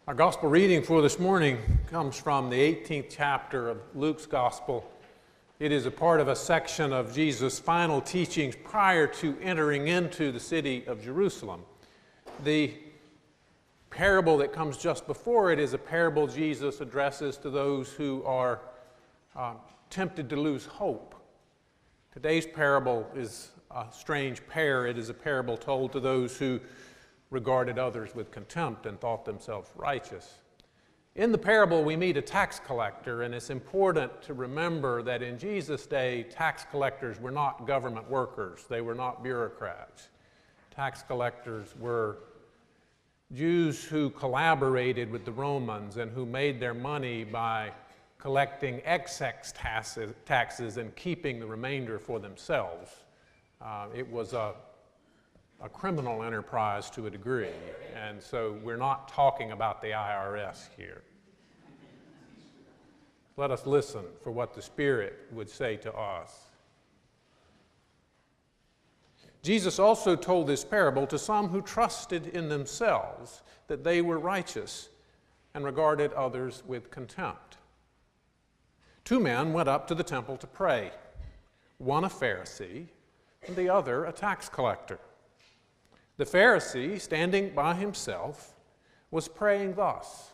Our gospel reading for this morning comes from the 18th chapter of Luke's gospel. It is a part of a section of Jesus' final teachings prior to entering into the city of Jerusalem. The parable that comes just before it is a parable Jesus addresses to those who are tempted to lose hope. Today's parable is a strange pair. It is a parable told to those who regarded others with contempt and thought themselves righteous. In the parable, we meet a tax collector, and it's important to remember that in Jesus' day, tax collectors were not government workers. They were not bureaucrats. Tax collectors were Jews who collaborated with the Romans and who made their money by collecting excess taxes and keeping the remainder for themselves. It was a criminal enterprise to a degree, and so we're not talking about the IRS here. Let us listen for what the Spirit would say to us. Jesus also told this parable to some who trusted in themselves that they were righteous and regarded others with contempt. Two men went up to the temple to pray, one a Pharisee and the other a tax collector. The Pharisee, standing by himself, was praying thus: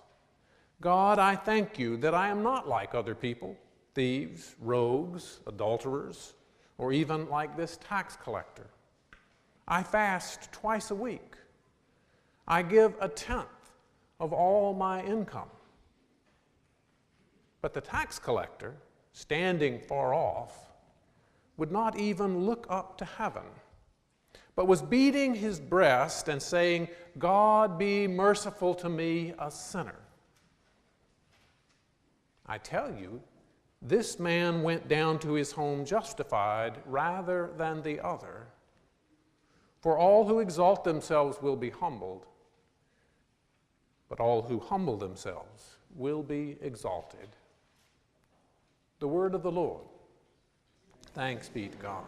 God, I thank you that I am not like other people, thieves, rogues, adulterers, or even like this tax collector. I fast twice a week. I give a tenth of all my income. But the tax collector, standing far off, would not even look up to heaven, but was beating his breast and saying, God, be merciful to me, a sinner. I tell you, this man went down to his home justified rather than the other. For all who exalt themselves will be humbled, but all who humble themselves will be exalted. The word of the Lord. Thanks be to God.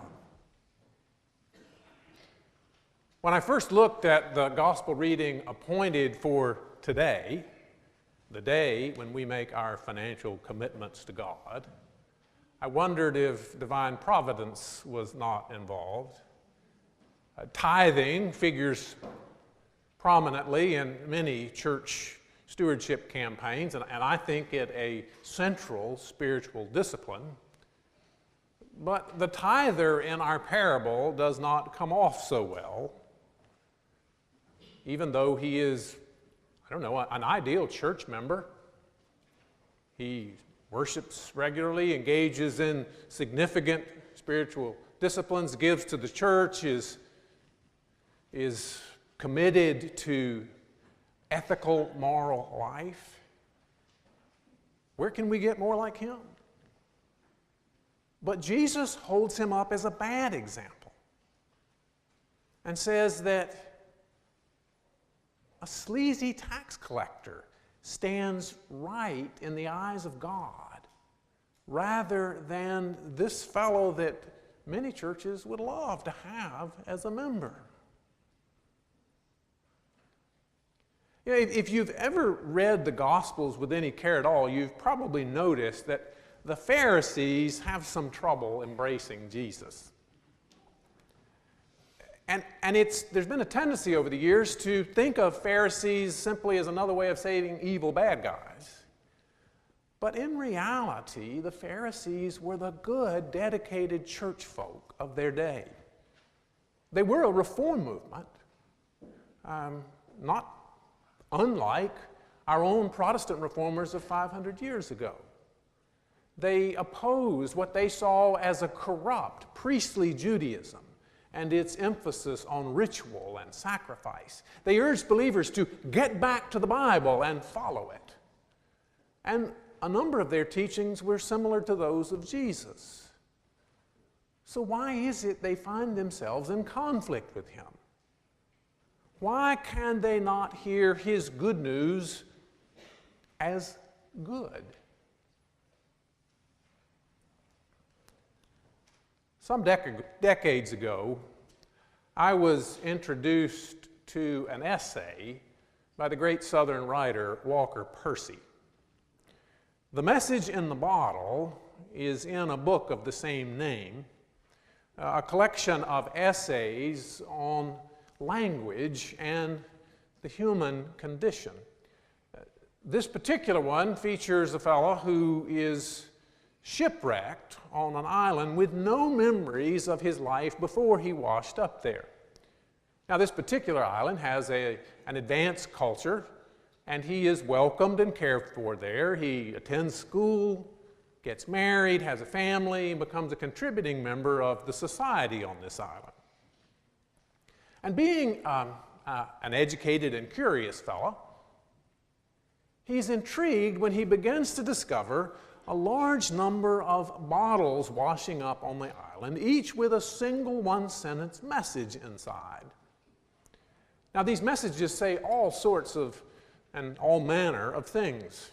When I first looked at the gospel reading appointed for today, the day when we make our financial commitments to God, I wondered if divine providence was not involved. Tithing figures prominently in many church stewardship campaigns, and I think it a central spiritual discipline. But the tither in our parable does not come off so well, even though he is, an ideal church member. He worships regularly, engages in significant spiritual disciplines, gives to the church, is committed to ethical, moral life. Where can we get more like him? But Jesus holds him up as a bad example and says that a sleazy tax collector stands right in the eyes of God rather than this fellow that many churches would love to have as a member. You know, if you've ever read the Gospels with any care at all, you've probably noticed that the Pharisees have some trouble embracing Jesus. And there's been a tendency over the years to think of Pharisees simply as another way of saying evil bad guys. But in reality, the Pharisees were the good, dedicated church folk of their day. They were a reform movement, not unlike our own Protestant reformers of 500 years ago. They opposed what they saw as a corrupt, priestly Judaism and its emphasis on ritual and sacrifice. They urged believers to get back to the Bible and follow it. And a number of their teachings were similar to those of Jesus. So why is it they find themselves in conflict with him? Why can they not hear his good news as good? Some decades ago, I was introduced to an essay by the great Southern writer Walker Percy. The Message in the Bottle is in a book of the same name, a collection of essays on language and the human condition. This particular one features a fellow who is shipwrecked on an island with no memories of his life before he washed up there. Now, this particular island has an advanced culture, and he is welcomed and cared for there. He attends school, gets married, has a family, and becomes a contributing member of the society on this island. And being an educated and curious fellow, he's intrigued when he begins to discover a large number of bottles washing up on the island, each with a single one-sentence message inside. Now, these messages say all sorts of and all manner of things.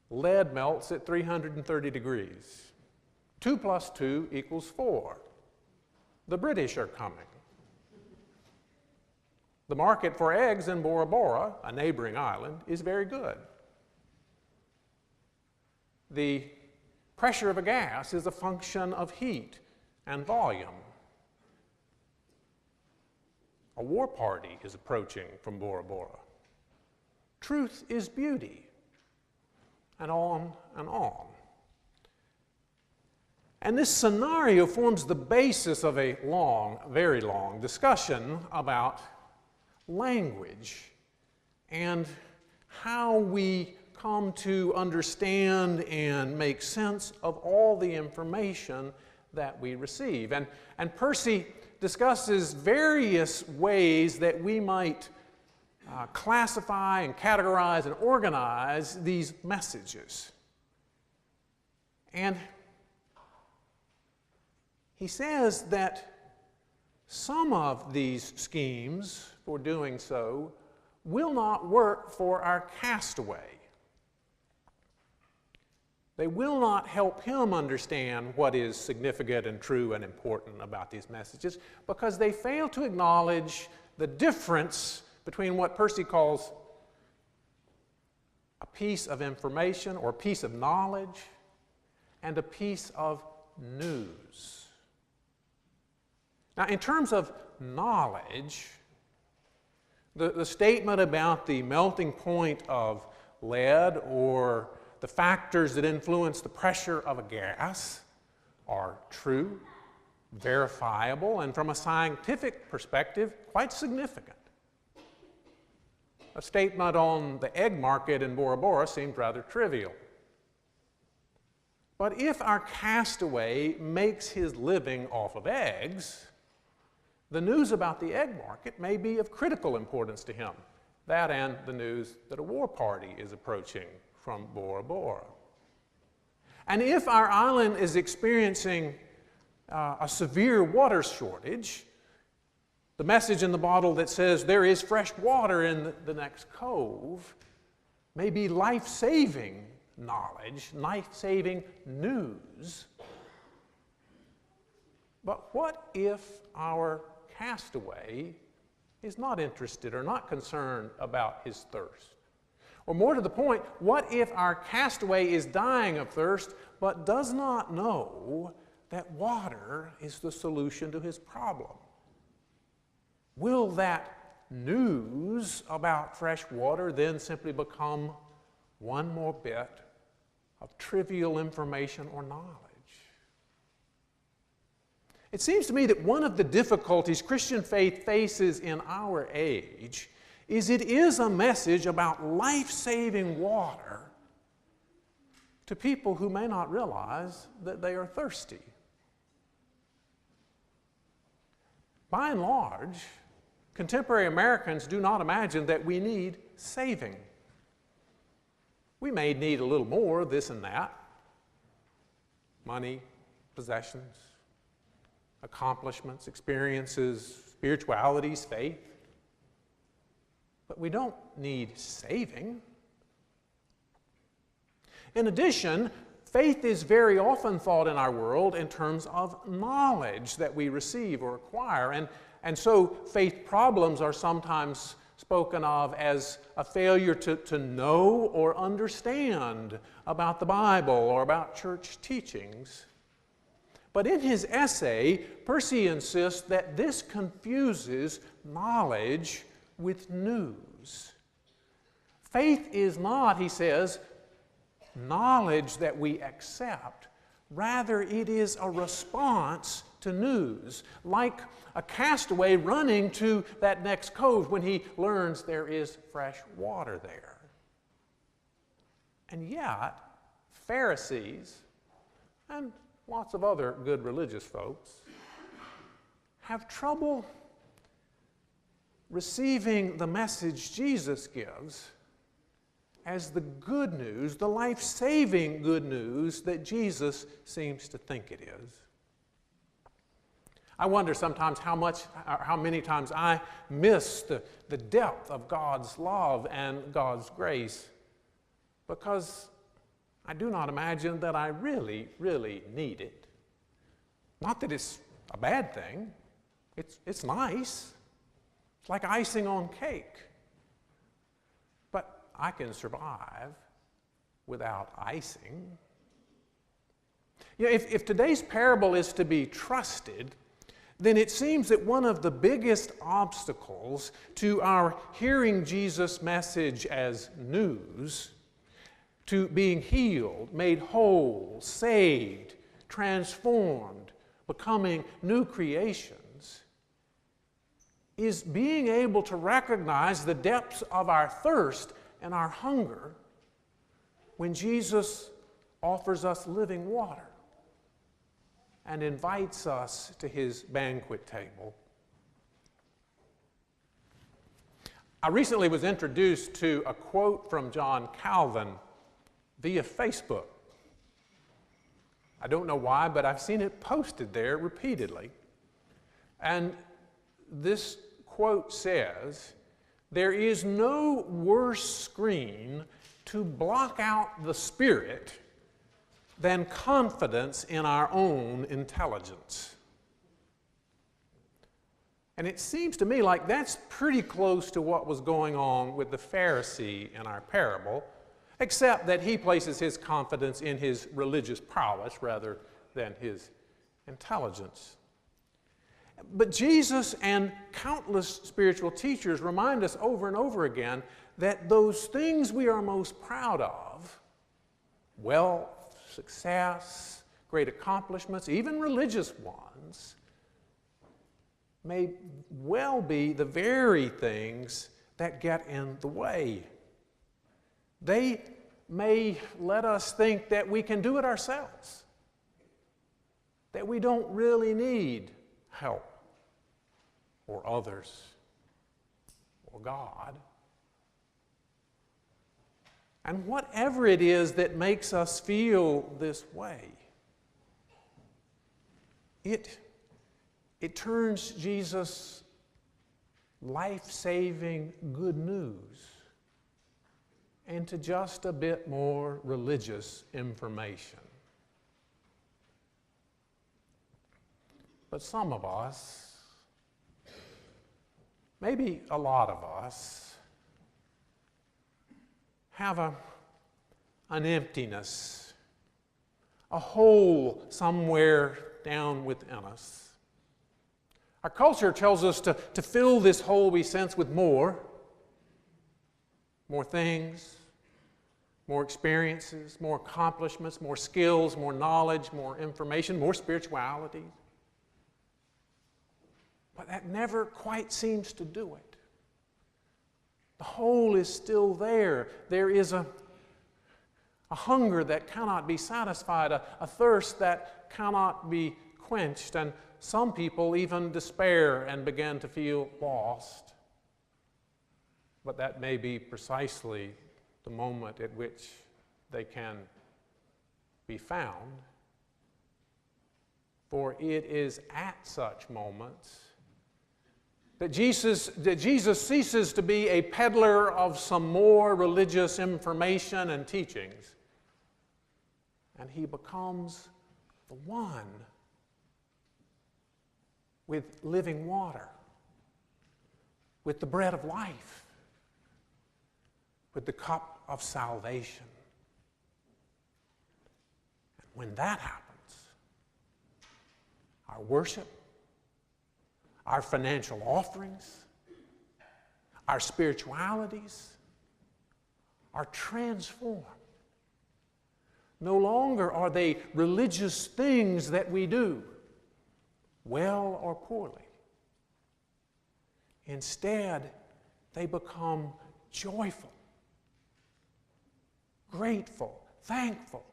Lead melts at 330 degrees. 2 + 2 = 4. The British are coming. The market for eggs in Bora Bora, a neighboring island, is very good. The pressure of a gas is a function of heat and volume. A war party is approaching from Bora Bora. Truth is beauty, and on and on. And this scenario forms the basis of a long, very long discussion about language and how we come to understand and make sense of all the information that we receive. And Percy discusses various ways that we might classify and categorize and organize these messages. And he says that some of these schemes for doing so will not work for our castaway. They will not help him understand what is significant and true and important about these messages because they fail to acknowledge the difference between what Percy calls a piece of information or a piece of knowledge and a piece of news. Now, in terms of knowledge, the statement about the melting point of lead or the factors that influence the pressure of a gas are true, verifiable, and from a scientific perspective, quite significant. A statement on the egg market in Bora Bora seemed rather trivial. But if our castaway makes his living off of eggs, the news about the egg market may be of critical importance to him. That and the news that a war party is approaching from Bora Bora. And if our island is experiencing a severe water shortage, the message in the bottle that says there is fresh water in the next cove may be life-saving knowledge, life-saving news. But what if our castaway is not interested or not concerned about his thirst? Or more to the point, what if our castaway is dying of thirst but does not know that water is the solution to his problem? Will that news about fresh water then simply become one more bit of trivial information or knowledge? It seems to me that one of the difficulties Christian faith faces in our age is it is a message about life-saving water to people who may not realize that they are thirsty. By and large, contemporary Americans do not imagine that we need saving. We may need a little more, this and that, money, possessions, accomplishments, experiences, spiritualities, faith. But we don't need saving. In addition, faith is very often thought in our world in terms of knowledge that we receive or acquire. And so faith problems are sometimes spoken of as a failure to know or understand about the Bible or about church teachings. But in his essay, Percy insists that this confuses knowledge with news. Faith is not, he says, knowledge that we accept. Rather, it is a response to news, like a castaway running to that next cove when he learns there is fresh water there. And yet, Pharisees and lots of other good religious folks have trouble receiving the message Jesus gives as the good news, the life-saving good news that Jesus seems to think it is. I wonder sometimes how many times I miss the depth of God's love and God's grace because I do not imagine that I really, really need it. Not that it's a bad thing. It's nice. It's like icing on cake. But I can survive without icing. You know, if today's parable is to be trusted, then it seems that one of the biggest obstacles to our hearing Jesus' message as news, to being healed, made whole, saved, transformed, becoming new creations, is being able to recognize the depths of our thirst and our hunger when Jesus offers us living water and invites us to his banquet table. I recently was introduced to a quote from John Calvin via Facebook. I don't know why, but I've seen it posted there repeatedly. And this quote says, "There is no worse screen to block out the Spirit than confidence in our own intelligence." And it seems to me like that's pretty close to what was going on with the Pharisee in our parable, except that he places his confidence in his religious prowess rather than his intelligence. But Jesus and countless spiritual teachers remind us over and over again that those things we are most proud of, wealth, success, great accomplishments, even religious ones, may well be the very things that get in the way. They may let us think that we can do it ourselves, that we don't really need help or others or God. And whatever it is that makes us feel this way, it turns Jesus' life-saving good news into just a bit more religious information. But some of us, maybe a lot of us, have an emptiness, a hole somewhere down within us. Our culture tells us to fill this hole we sense with more things, more experiences, more accomplishments, more skills, more knowledge, more information, more spirituality. But that never quite seems to do it. The hole is still there. There is a hunger that cannot be satisfied, a thirst that cannot be quenched, and some people even despair and begin to feel lost. But that may be precisely the moment at which they can be found. For it is at such moments that Jesus ceases to be a peddler of some more religious information and teachings, and he becomes the one with living water, with the bread of life, with the cup of salvation. And when that happens, our worship, our financial offerings, our spiritualities are transformed. No longer are they religious things that we do, well or poorly. Instead, they become joyful, grateful, thankful,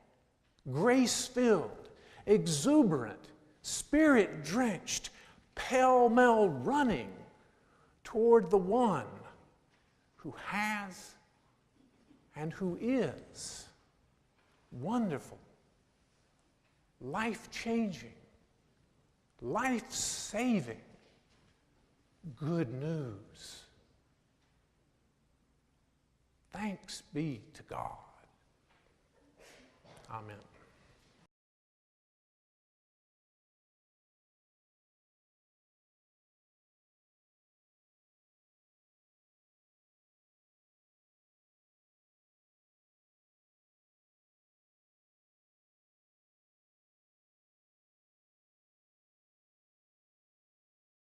grace-filled, exuberant, spirit-drenched, pell-mell running toward the one who has and who is wonderful, life-changing, life-saving good news. Thanks be to God. Amen.